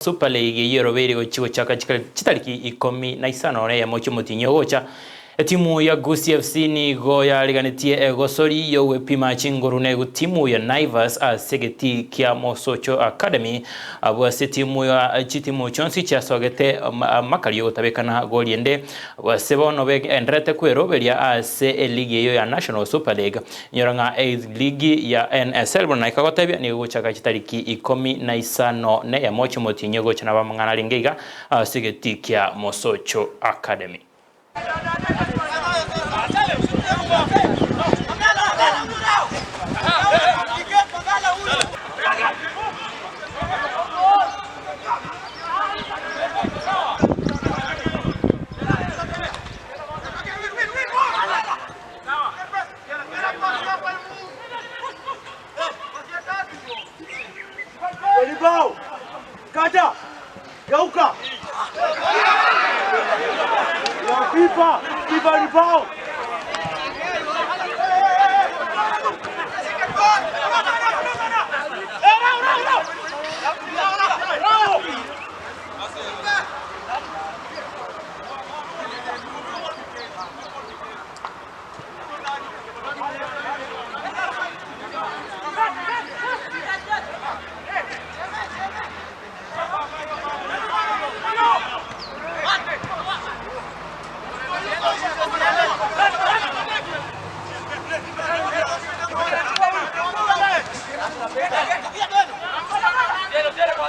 Super League yorobere gochigo chaka chitariki 15 ya mocho mutinyo gocha timu ya Gusii FC ni go ya liganitie gosori yo wepima chingorune go timu ya Naivas segeti kia mosocho academy abo se timu ya chitimu chonsi cha sogete makario tabekana goliende wasebono be endrete kweroberia ase ligi yo ya National Super League nyoranga ligi ya NSL bona ikagotabia ni gochaka chitariki 15 ne ya mocho mutinyo gocha na bamangana lingeiga segeti kia mosocho academy. Go! Kata! Gauka! FIFA! FIFA ribao!